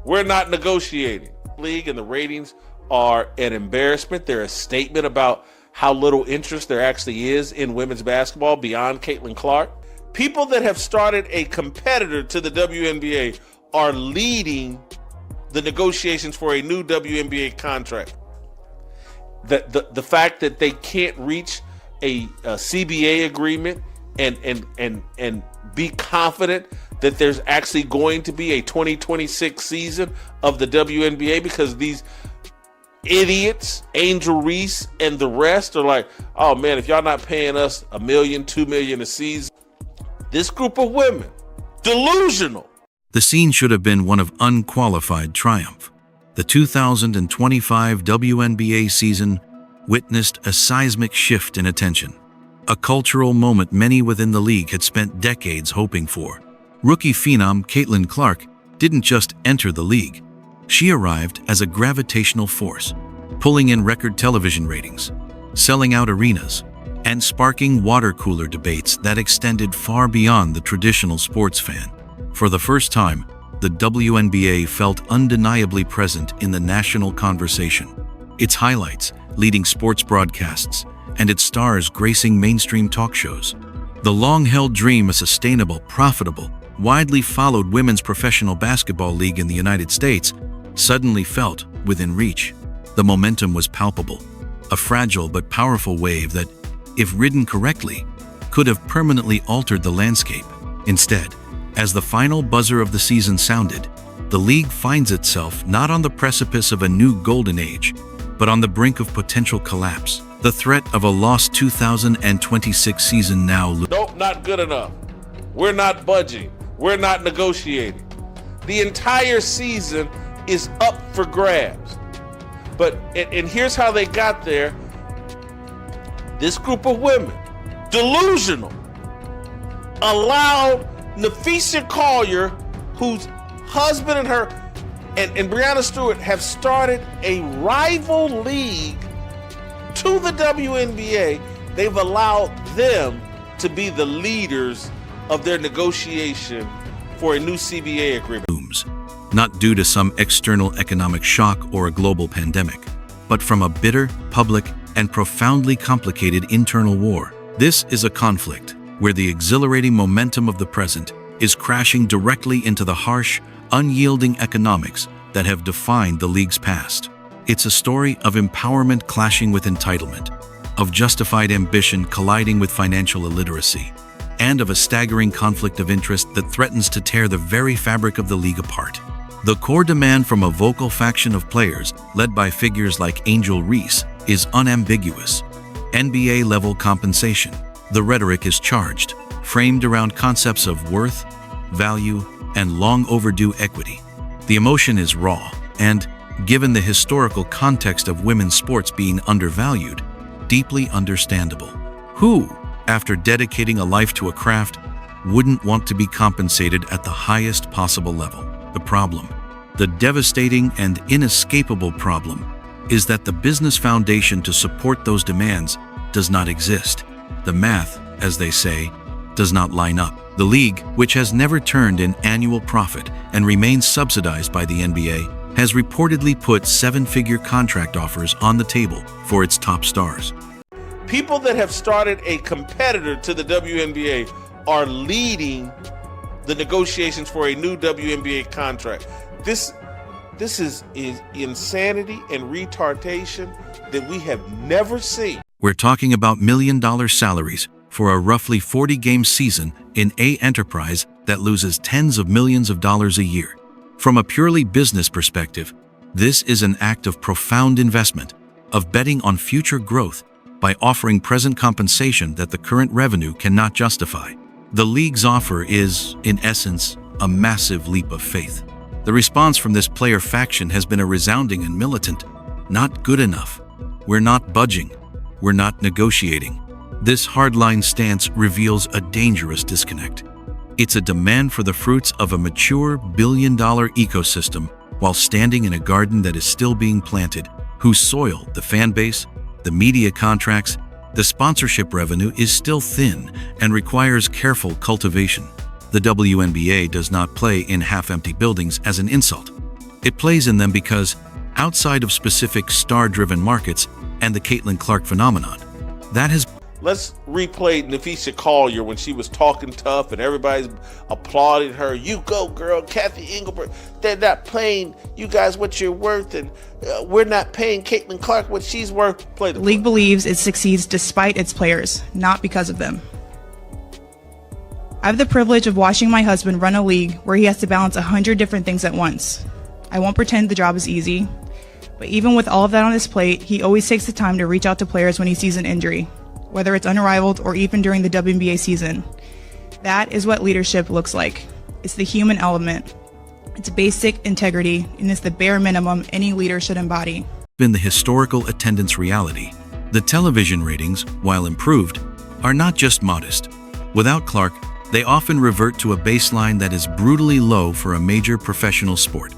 We're not negotiating. League and the ratings are an embarrassment. They're a statement about how little interest there actually is in women's basketball beyond Caitlin Clark. People that have started a competitor to the WNBA are leading the negotiations for a new WNBA contract. The fact that they can't reach a CBA agreement and be confident that there's actually going to be a 2026 season of the WNBA because these idiots, Angel Reese and the rest are like, oh man, if y'all not paying us $1 million, $2 million a season, this group of women, delusional. The scene should have been one of unqualified triumph. The 2025 WNBA season witnessed a seismic shift in attention, a cultural moment many within the league had spent decades hoping for. Rookie phenom Caitlin Clark didn't just enter the league. She arrived as a gravitational force, pulling in record television ratings, selling out arenas, and sparking water cooler debates that extended far beyond the traditional sports fan. For the first time, the WNBA felt undeniably present in the national conversation. Its highlights, leading sports broadcasts, and its stars gracing mainstream talk shows. The long-held dream of sustainable, profitable, widely followed women's professional basketball league in the United States suddenly felt within reach. The momentum was palpable, a fragile but powerful wave that, if ridden correctly, could have permanently altered the landscape. Instead, as the final buzzer of the season sounded, the league finds itself not on the precipice of a new golden age, but on the brink of potential collapse. The threat of a lost 2026 season now looms. Nope, not good enough. We're not budging. We're not negotiating. The entire season is up for grabs. But, and here's how they got there. This group of women, delusional, allowed Nafisa Collier, whose husband and her and Breanna Stewart have started a rival league to the WNBA. They've allowed them to be the leaders of their negotiation for a new CBA agreement. Not due to some external economic shock or a global pandemic, but from a bitter, public, and profoundly complicated internal war. This is a conflict where the exhilarating momentum of the present is crashing directly into the harsh, unyielding economics that have defined the league's past. It's a story of empowerment clashing with entitlement, of justified ambition colliding with financial illiteracy, and of a staggering conflict of interest that threatens to tear the very fabric of the league apart. The core demand from a vocal faction of players, led by figures like Angel Reese, is unambiguous: NBA-level compensation. The rhetoric is charged, framed around concepts of worth, value, and long-overdue equity. The emotion is raw, and, given the historical context of women's sports being undervalued, deeply understandable. Who, after dedicating a life to a craft, wouldn't want to be compensated at the highest possible level? The problem, the devastating and inescapable problem, is that the business foundation to support those demands does not exist. The math, as they say, does not line up. The league, which has never turned in annual profit and remains subsidized by the NBA, has reportedly put seven-figure contract offers on the table for its top stars. People that have started a competitor to the WNBA are leading the negotiations for a new WNBA contract. This is insanity and retardation that we have never seen. We're talking about million-dollar salaries for a roughly 40-game season in an enterprise that loses tens of millions of dollars a year. From a purely business perspective, this is an act of profound investment, of betting on future growth by offering present compensation that the current revenue cannot justify. The league's offer is, in essence, a massive leap of faith. The response from this player faction has been a resounding and militant, "Not good enough. We're not budging. We're not negotiating." This hardline stance reveals a dangerous disconnect. It's a demand for the fruits of a mature billion-dollar ecosystem while standing in a garden that is still being planted, whose soil, the fan base, the media contracts, the sponsorship revenue is still thin and requires careful cultivation. The WNBA does not play in half-empty buildings as an insult. It plays in them because, outside of specific star-driven markets and the Caitlin Clark phenomenon, that has... Let's replay Nafisha Collier when she was talking tough and everybody's applauding her. You go, girl. Kathy Engelbert, they're not paying you guys what you're worth, and we're not paying Caitlin Clark what she's worth. Play the league believes it succeeds despite its players, not because of them. I have the privilege of watching my husband run a league where he has to balance 100 different things at once. I won't pretend the job is easy, but even with all of that on his plate, he always takes the time to reach out to players when he sees an injury, whether it's unrivaled or even during the WNBA season. That is what leadership looks like. It's the human element. It's basic integrity, and it's the bare minimum any leader should embody. Been the historical attendance reality. The television ratings, while improved, are not just modest. Without Clark, they often revert to a baseline that is brutally low for a major professional sport.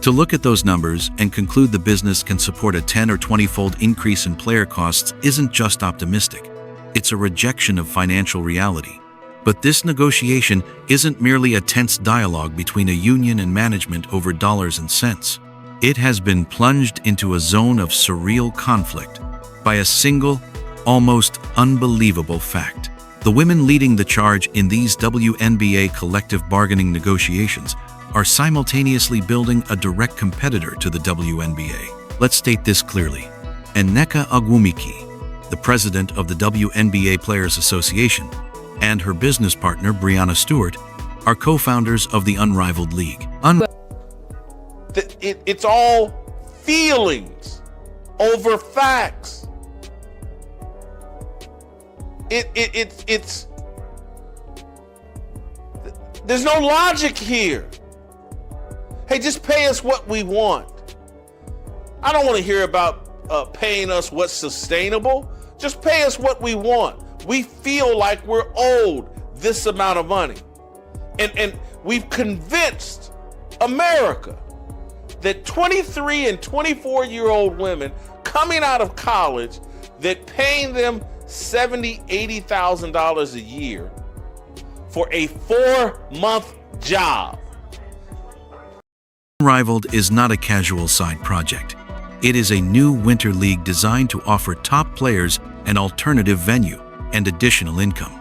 To look at those numbers and conclude the business can support a 10 or 20-fold increase in player costs isn't just optimistic. It's a rejection of financial reality. But this negotiation isn't merely a tense dialogue between a union and management over dollars and cents. It has been plunged into a zone of surreal conflict by a single, almost unbelievable fact. The women leading the charge in these WNBA collective bargaining negotiations are simultaneously building a direct competitor to the WNBA. Let's state this clearly. Nneka Ogwumike, the president of the WNBA Players Association, and her business partner Breanna Stewart are co-founders of the Unrivaled League. It's all feelings over facts. It's there's no logic here. Hey, just pay us what we want. I don't want to hear about paying us what's sustainable. Just pay us what we want. We feel like we're owed this amount of money. And we've convinced America that 23 and 24-year-old women coming out of college, that paying them $70,000, $80,000 a year for a 4-month job. Unrivaled is not a casual side project. It is a new winter league designed to offer top players an alternative venue and additional income.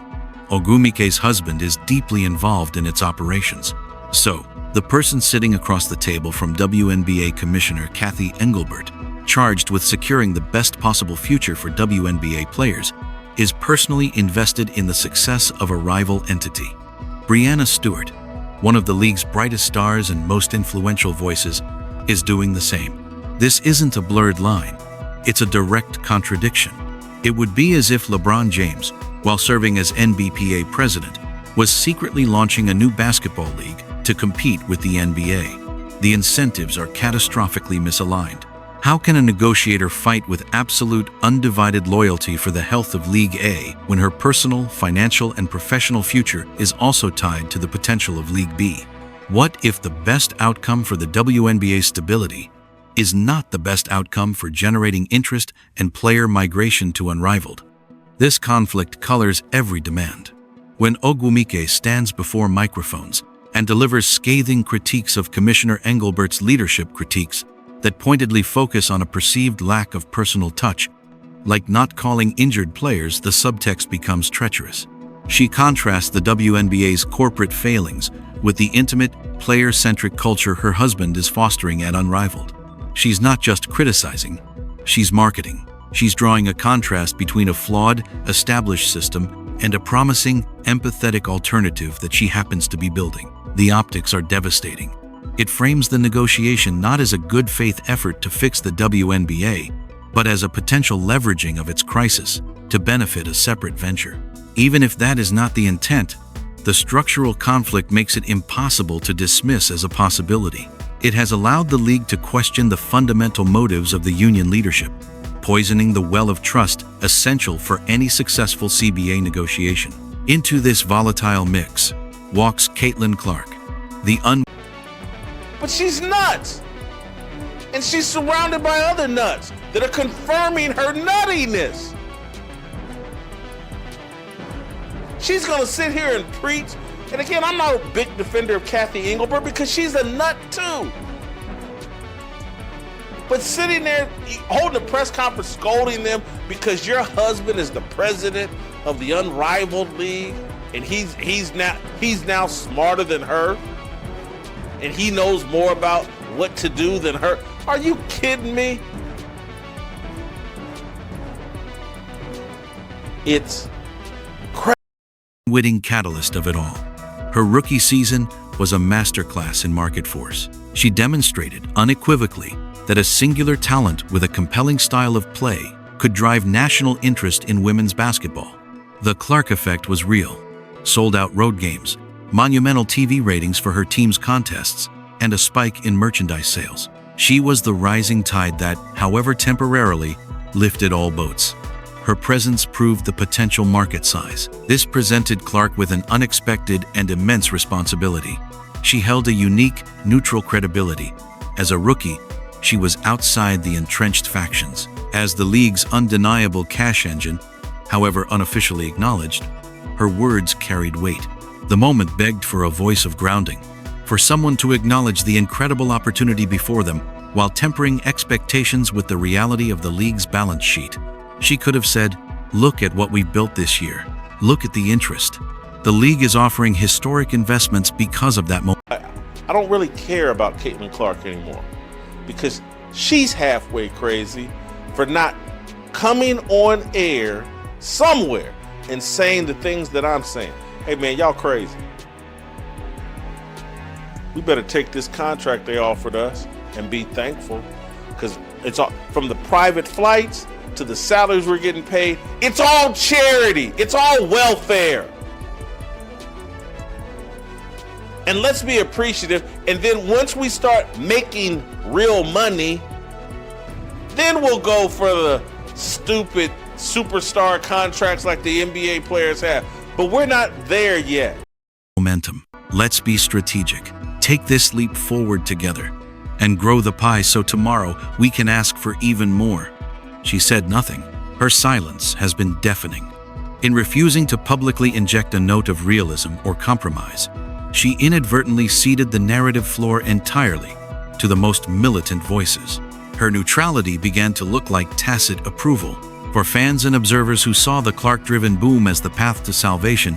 Ogwumike's husband is deeply involved in its operations. So, the person sitting across the table from WNBA Commissioner Kathy Engelbert, charged with securing the best possible future for WNBA players, is personally invested in the success of a rival entity. Breanna Stewart, one of the league's brightest stars and most influential voices, is doing the same. This isn't a blurred line. It's a direct contradiction. It would be as if LeBron James, while serving as NBPA president, was secretly launching a new basketball league to compete with the NBA. The incentives are catastrophically misaligned. How can a negotiator fight with absolute, undivided loyalty for the health of League A when her personal, financial, and professional future is also tied to the potential of League B? What if the best outcome for the WNBA's stability is not the best outcome for generating interest and player migration to Unrivaled? This conflict colors every demand. When Ogwumike stands before microphones and delivers scathing critiques of Commissioner Engelbert's leadership critiques that pointedly focus on a perceived lack of personal touch, like not calling injured players, the subtext becomes treacherous. She contrasts the WNBA's corporate failings with the intimate, player-centric culture her husband is fostering at Unrivaled. She's not just criticizing, she's marketing. She's drawing a contrast between a flawed, established system and a promising, empathetic alternative that she happens to be building. The optics are devastating. It frames the negotiation not as a good faith effort to fix the WNBA, but as a potential leveraging of its crisis to benefit a separate venture. Even if that is not the intent, the structural conflict makes it impossible to dismiss as a possibility. It has allowed the league to question the fundamental motives of the union leadership, poisoning the well of trust essential for any successful CBA negotiation. Into this volatile mix walks Caitlin Clark, But she's nuts. And she's surrounded by other nuts that are confirming her nuttiness. She's gonna sit here and preach. And again, I'm not a big defender of Kathy Engelbert because she's a nut too. But sitting there holding a press conference scolding them because your husband is the president of the unrivaled league and he's now smarter than her and he knows more about what to do than her. Are you kidding me? It's crazy. Witting catalyst of it all. Her rookie season was a masterclass in market force. She demonstrated unequivocally that a singular talent with a compelling style of play could drive national interest in women's basketball. The Clark effect was real. Sold-out road games, monumental TV ratings for her team's contests, and a spike in merchandise sales. She was the rising tide that, however temporarily, lifted all boats. Her presence proved the potential market size. This presented Clark with an unexpected and immense responsibility. She held a unique, neutral credibility. As a rookie, she was outside the entrenched factions. As the league's undeniable cash engine, however unofficially acknowledged, her words carried weight. The moment begged for a voice of grounding, for someone to acknowledge the incredible opportunity before them while tempering expectations with the reality of the league's balance sheet. She could have said, "Look at what we've built this year. Look at the interest. The league is offering historic investments because of that moment." I don't really care about Caitlin Clark anymore because she's halfway crazy for not coming on air somewhere and saying the things that I'm saying. Hey man, y'all crazy. We better take this contract they offered us and be thankful because it's all from the private flights to the salaries we're getting paid. It's all charity. It's all welfare. And let's be appreciative. And then once we start making real money, then we'll go for the stupid superstar contracts like the NBA players have. But we're not there yet. Momentum. Let's be strategic. Take this leap forward together and grow the pie so tomorrow we can ask for even more. She said nothing. Her silence has been deafening. In refusing to publicly inject a note of realism or compromise, she inadvertently ceded the narrative floor entirely to the most militant voices. Her neutrality began to look like tacit approval. For fans and observers who saw the Clark-driven boom as the path to salvation,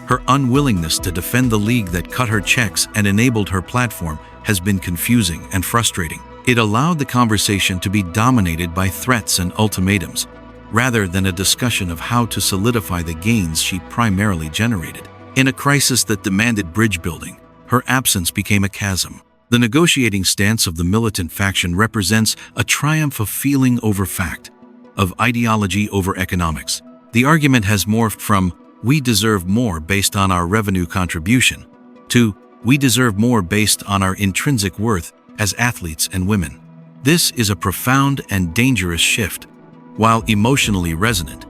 her unwillingness to defend the league that cut her checks and enabled her platform has been confusing and frustrating. It allowed the conversation to be dominated by threats and ultimatums, rather than a discussion of how to solidify the gains she primarily generated. In a crisis that demanded bridge building, her absence became a chasm. The negotiating stance of the militant faction represents a triumph of feeling over fact, of ideology over economics. The argument has morphed from "we deserve more based on our revenue contribution" to "we deserve more based on our intrinsic worth as athletes and women." This is a profound and dangerous shift. While emotionally resonant,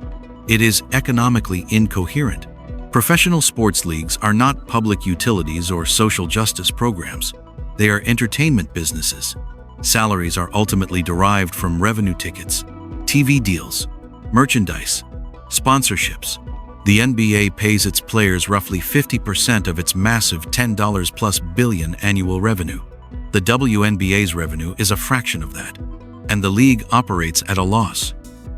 it is economically incoherent. Professional sports leagues are not public utilities or social justice programs. They are entertainment businesses. Salaries are ultimately derived from revenue tickets, TV deals, merchandise, sponsorships. The NBA pays its players roughly 50% of its massive $10+ billion annual revenue. The WNBA's revenue is a fraction of that, and the league operates at a loss.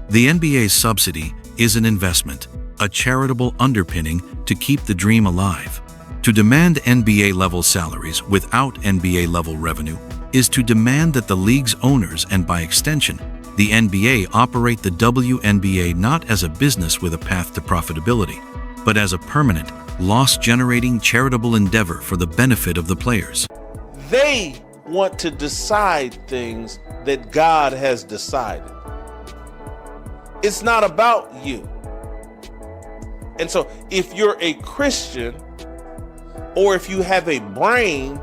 The NBA's subsidy is an investment, a charitable underpinning to keep the dream alive. To demand NBA-level salaries without NBA-level revenue is to demand that the league's owners and, by extension, the NBA operate the WNBA not as a business with a path to profitability, but as a permanent, loss-generating charitable endeavor for the benefit of the players. They want to decide things that God has decided. It's not about you. And so if you're a Christian or if you have a brain,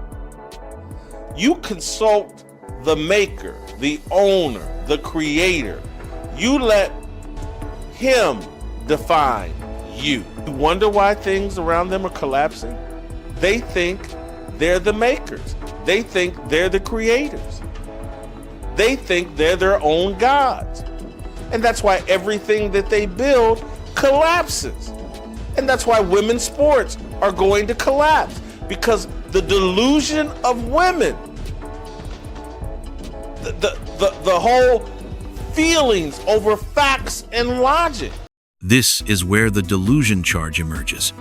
you consult the maker, the owner, the creator. You let him define you. You wonder why things around them are collapsing? They think they're the makers. They think they're the creators. They think they're their own gods. And that's why everything that they build collapses. And that's why women's sports are going to collapse, because the delusion of women the whole feelings over facts and logic. This is where the delusion charge emerges,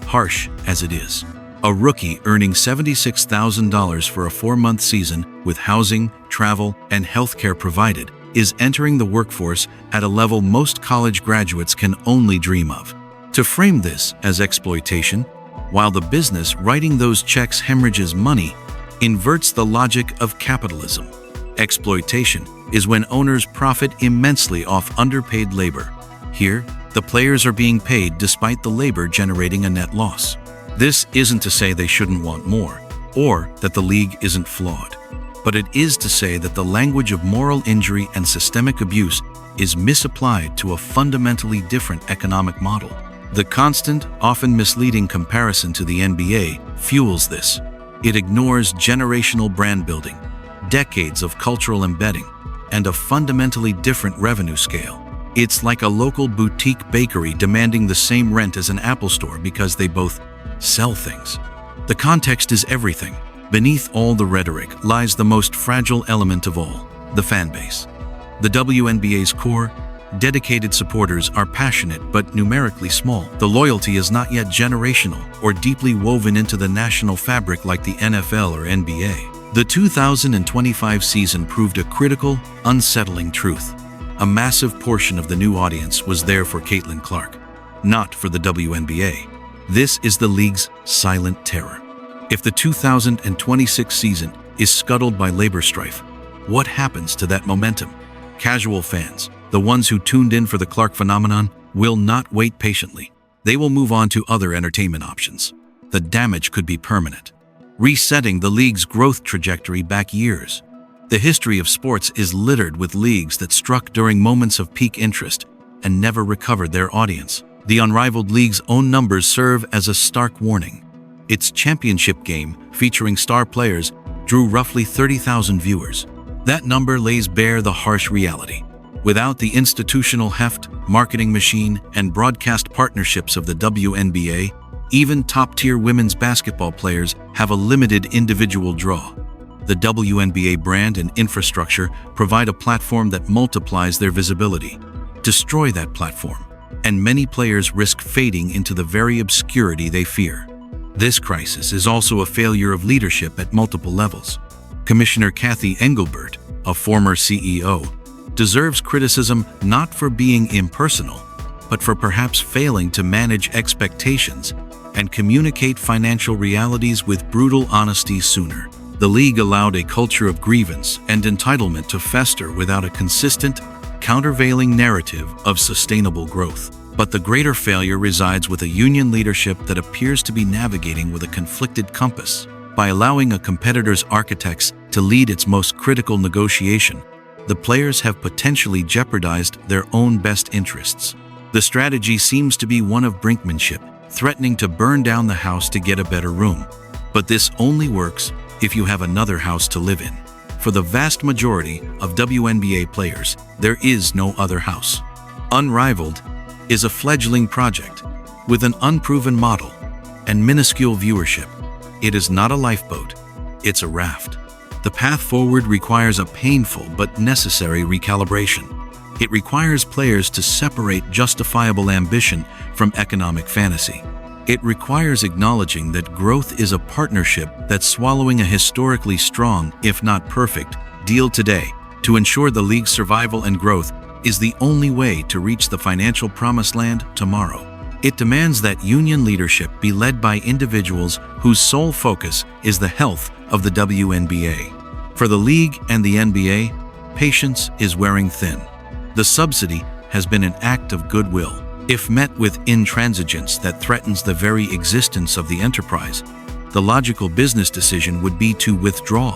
harsh as it is. A rookie earning $76,000 for a 4-month season with housing, travel, and healthcare provided is entering the workforce at a level most college graduates can only dream of. To frame this as exploitation, while the business writing those checks hemorrhages money, inverts the logic of capitalism. Exploitation is when owners profit immensely off underpaid labor. Here, the players are being paid despite the labor generating a net loss. This isn't to say they shouldn't want more, or that the league isn't flawed, but it is to say that the language of moral injury and systemic abuse is misapplied to a fundamentally different economic model. The constant, often misleading comparison to the NBA fuels this. It ignores generational brand building, decades of cultural embedding, and a fundamentally different revenue scale. It's like a local boutique bakery demanding the same rent as an Apple store because they both sell things. The context is everything. Beneath all the rhetoric lies the most fragile element of all, the fan base. The WNBA's core, dedicated supporters are passionate but numerically small. The loyalty is not yet generational or deeply woven into the national fabric like the NFL or NBA. The 2025 season proved a critical, unsettling truth. A massive portion of the new audience was there for Caitlin Clark, not for the WNBA. This is the league's silent terror. If the 2026 season is scuttled by labor strife, what happens to that momentum? Casual fans, the ones who tuned in for the Clark phenomenon, will not wait patiently. They will move on to other entertainment options. The damage could be permanent, resetting the league's growth trajectory back years. The history of sports is littered with leagues that struck during moments of peak interest and never recovered their audience. The unrivaled league's own numbers serve as a stark warning. Its championship game, featuring star players, drew roughly 30,000 viewers. That number lays bare the harsh reality. Without the institutional heft, marketing machine, and broadcast partnerships of the WNBA, even top-tier women's basketball players have a limited individual draw. The WNBA brand and infrastructure provide a platform that multiplies their visibility. Destroy that platform, and many players risk fading into the very obscurity they fear. This crisis is also a failure of leadership at multiple levels. Commissioner Kathy Engelbert, a former CEO, deserves criticism not for being impersonal, but for perhaps failing to manage expectations and communicate financial realities with brutal honesty sooner. The league allowed a culture of grievance and entitlement to fester without a consistent, countervailing narrative of sustainable growth. But the greater failure resides with a union leadership that appears to be navigating with a conflicted compass. By allowing a competitor's architects to lead its most critical negotiation, the players have potentially jeopardized their own best interests. The strategy seems to be one of brinkmanship, threatening to burn down the house to get a better room. But this only works if you have another house to live in. For the vast majority of WNBA players, there is no other house. Unrivaled is a fledgling project with an unproven model and minuscule viewership. It is not a lifeboat, it's a raft. The path forward requires a painful but necessary recalibration. It requires players to separate justifiable ambition from economic fantasy. It requires acknowledging that growth is a partnership that's swallowing a historically strong, if not perfect, deal today to ensure the league's survival and growth is the only way to reach the financial promised land tomorrow. It demands that union leadership be led by individuals whose sole focus is the health of the WNBA. For the league and the NBA, patience is wearing thin. The subsidy has been an act of goodwill. If met with intransigence that threatens the very existence of the enterprise, the logical business decision would be to withdraw,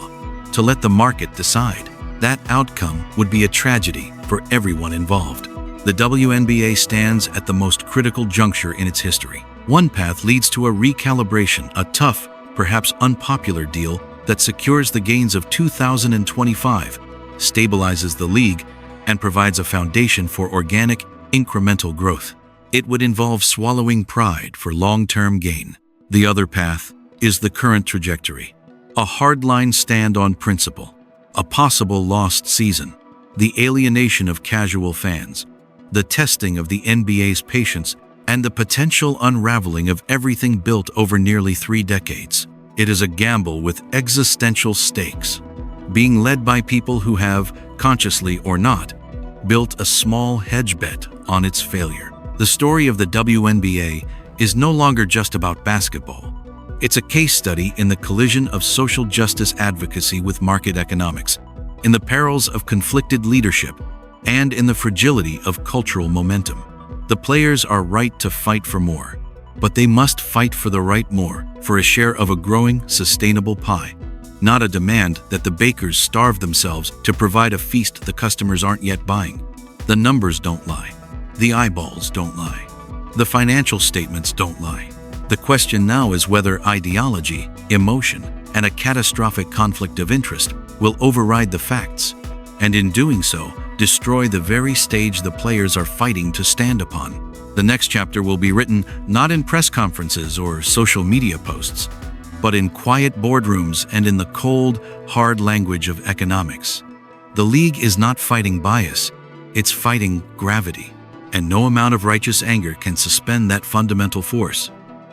to let the market decide. That outcome would be a tragedy for everyone involved. The WNBA stands at the most critical juncture in its history. One path leads to a recalibration, a tough, perhaps unpopular deal that secures the gains of 2025, stabilizes the league, and provides a foundation for organic, incremental growth. It would involve swallowing pride for long-term gain. The other path is the current trajectory, a hardline stand on principle, A possible lost season, the alienation of casual fans, the testing of the NBA's patience, and the potential unraveling of everything built over nearly 3 decades. It is a gamble with existential stakes, being led by people who have, consciously or not, built a small hedge bet on its failure. The story of the WNBA is no longer just about basketball. It's a case study in the collision of social justice advocacy with market economics, in the perils of conflicted leadership, and in the fragility of cultural momentum. The players are right to fight for more, but they must fight for the right more, for a share of a growing, sustainable pie, not a demand that the bakers starve themselves to provide a feast the customers aren't yet buying. The numbers don't lie. The eyeballs don't lie. The financial statements don't lie. The question now is whether ideology, emotion, and a catastrophic conflict of interest will override the facts, and in doing so, destroy the very stage the players are fighting to stand upon. The next chapter will be written not in press conferences or social media posts, but in quiet boardrooms and in the cold, hard language of economics. The league is not fighting bias, it's fighting gravity, and no amount of righteous anger can suspend that fundamental force.